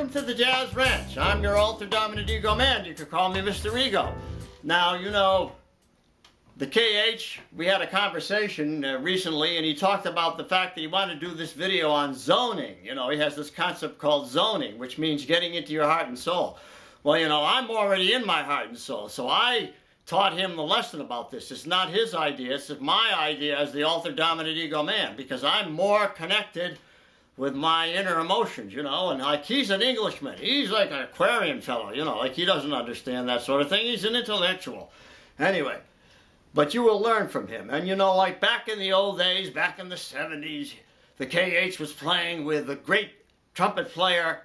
welcome to the Jazz Ranch. I'm your alter dominant ego man. You could call me Mr. Ego. Now, you know, the KH, we had a conversation recently, and he talked about the fact that he wanted to do this video on zoning. You know, he has this concept called zoning, which means getting into your heart and soul. Well, you know, I'm already in my heart and soul, so I taught him the lesson about this. It's not his idea, it's my idea as the alter dominant ego man, because I'm more connected with my inner emotions, you know, and like he's an Englishman. He's like an Aquarian fellow, you know, like he doesn't understand that sort of thing. He's an intellectual. Anyway, but you will learn from him. And you know, like back in the old days, back in the 70s, the KH was playing with the great trumpet player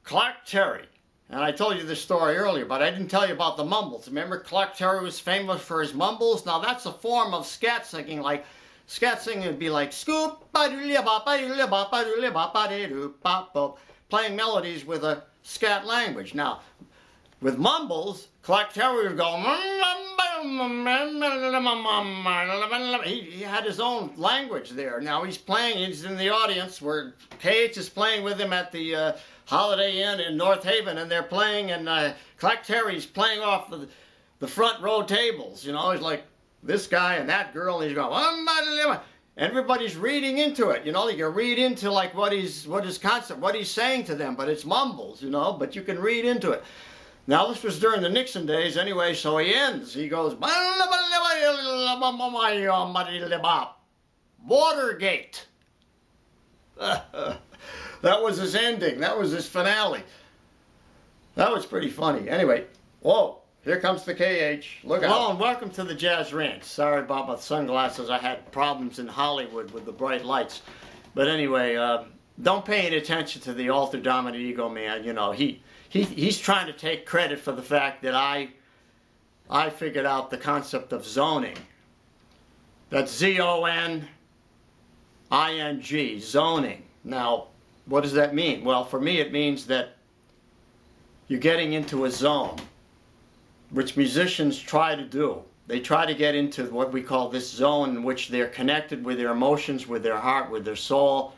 Clark Terry. And I told you this story earlier, but I didn't tell you about the mumbles. Remember, Clark Terry was famous for his mumbles? Now that's a form of scat singing. Like scat singing would be like scoop, playing melodies with a scat language. Now, with mumbles, Clark Terry would go. He had his own language there. Now he's playing. He's in the audience where KH is playing with him at the Holiday Inn in North Haven, and they're playing, and Clark Terry's playing off the front row tables. You know, he's like this guy and that girl, and he's going. Everybody's reading into it. You know, you can read into like what his concept, what he's saying to them, but it's mumbles. You know, but you can read into it. Now this was during the Nixon days, anyway. So he ends. He goes. Watergate. That was his ending. That was his finale. That was pretty funny. Anyway, whoa, here comes the KH. Look out. Hello and welcome to the Jazz Ranch. Sorry about my sunglasses. I had problems in Hollywood with the bright lights. But anyway, don't pay any attention to the alter dominant ego man. You know, he's trying to take credit for the fact that I figured out the concept of zoning. That's Z-O-N-I-N-G, zoning. Now, what does that mean? Well, for me it means that you're getting into a zone, which musicians try to do. They try to get into what we call this zone in which they're connected with their emotions, with their heart, with their soul,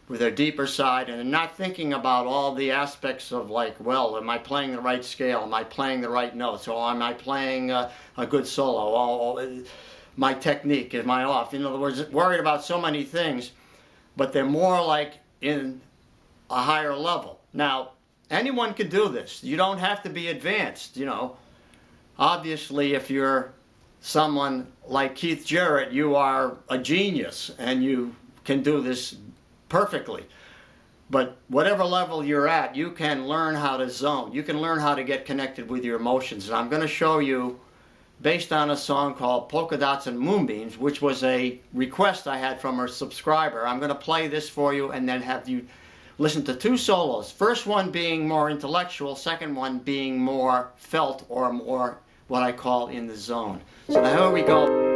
with their deeper side, and they're not thinking about all the aspects of like, well, am I playing the right scale? Am I playing the right notes? Or am I playing a good solo? Or my technique, am I off? In other words, worried about so many things, but they're more like in a higher level. Now, anyone can do this. You don't have to be advanced, you know. Obviously, if you're someone like Keith Jarrett, you are a genius and you can do this perfectly. But whatever level you're at, you can learn how to zone. You can learn how to get connected with your emotions. And I'm going to show you based on a song called Polka Dots and Moonbeams, which was a request I had from a subscriber. I'm going to play this for you and then have you listen to two solos. First one being more intellectual, second one being more felt or more what I call in the zone. So now here we go.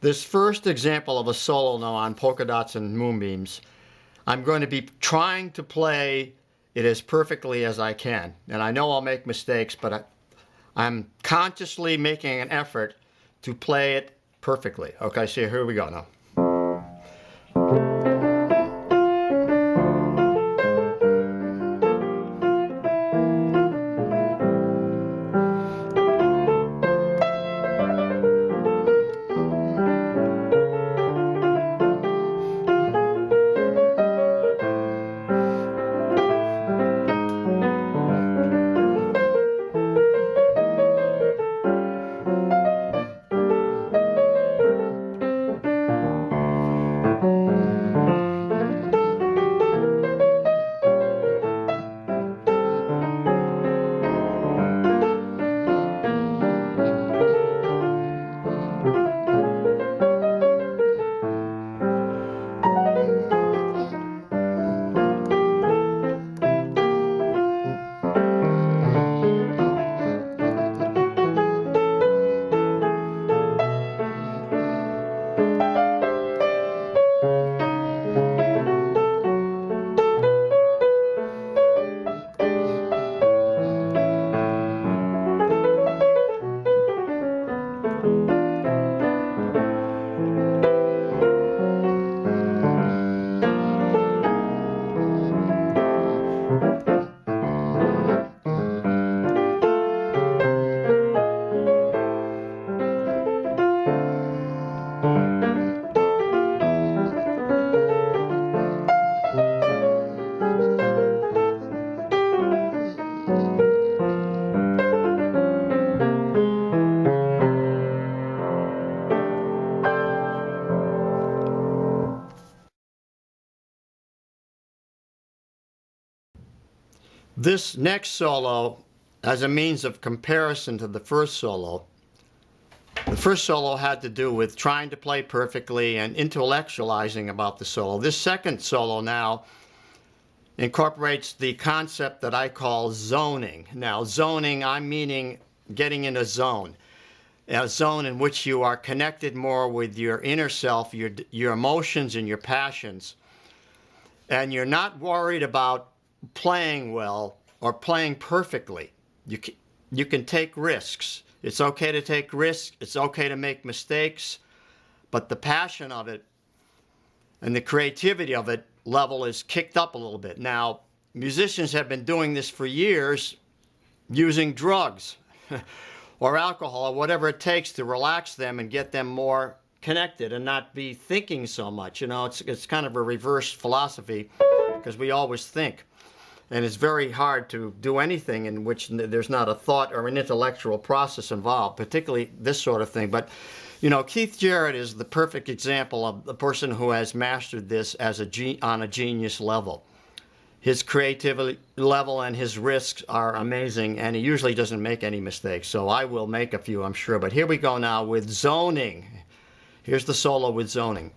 This first example of a solo now on polka dots and moonbeams, I'm going to be trying to play it as perfectly as I can. And I know I'll make mistakes, but I'm consciously making an effort to play it perfectly. Okay, so here we go now. This next solo, as a means of comparison to the first solo had to do with trying to play perfectly and intellectualizing about the solo. This second solo now incorporates the concept that I call zoning. Now, zoning, I'm meaning getting in a zone in which you are connected more with your inner self, your emotions and your passions, and you're not worried about playing well or playing perfectly. You can take risks. It's okay to take risks. It's okay to make mistakes. But the passion of it and the creativity of it level is kicked up a little bit. Now, musicians have been doing this for years using drugs or alcohol or whatever it takes to relax them and get them more connected and not be thinking so much. You know, it's kind of a reverse philosophy because we always think. And it's very hard to do anything in which there's not a thought or an intellectual process involved, particularly this sort of thing. But, you know, Keith Jarrett is the perfect example of the person who has mastered this as on a genius level. His creativity level and his risks are amazing, and he usually doesn't make any mistakes. So I will make a few, I'm sure. But here we go now with zoning. Here's the solo with zoning.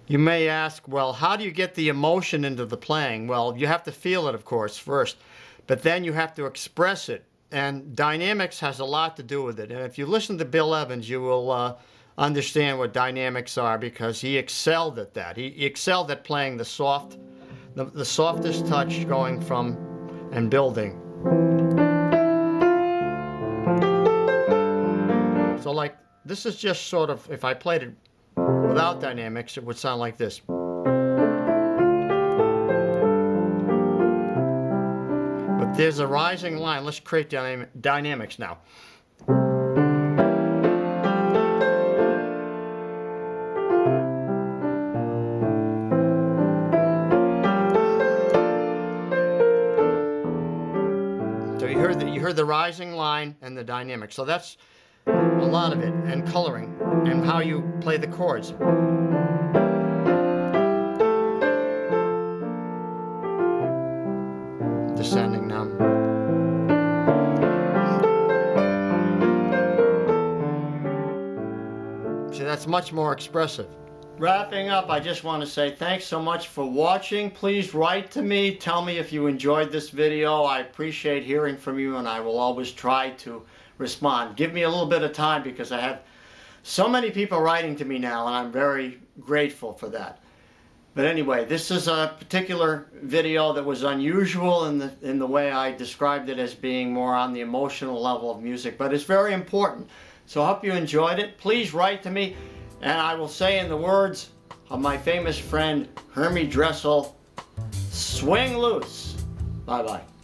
You may ask, well, how do you get the emotion into the playing? Well, you have to feel it, of course, first, but then you have to express it. And dynamics has a lot to do with it. And if you listen to Bill Evans, you will understand what dynamics are, because he excelled at that. He excelled at playing the softest touch, going from and building. So like, this is just sort of, if I played it without dynamics, it would sound like this. But there's a rising line. Let's create dynamics now. So you heard the rising line and the dynamic. So that's a lot of it, and coloring, and how you play the chords. Descending now. See, that's much more expressive. Wrapping up, I just want to say thanks so much for watching. Please write to me. Tell me if you enjoyed this video. I appreciate hearing from you, and I will always try to respond. Give me a little bit of time, because I have so many people writing to me now, and I'm very grateful for that. But anyway, this is a particular video that was unusual in the way I described it, as being more on the emotional level of music, but it's very important. So I hope you enjoyed it. Please write to me, and I will say, in the words of my famous friend Hermie Dressel, swing loose. Bye-bye.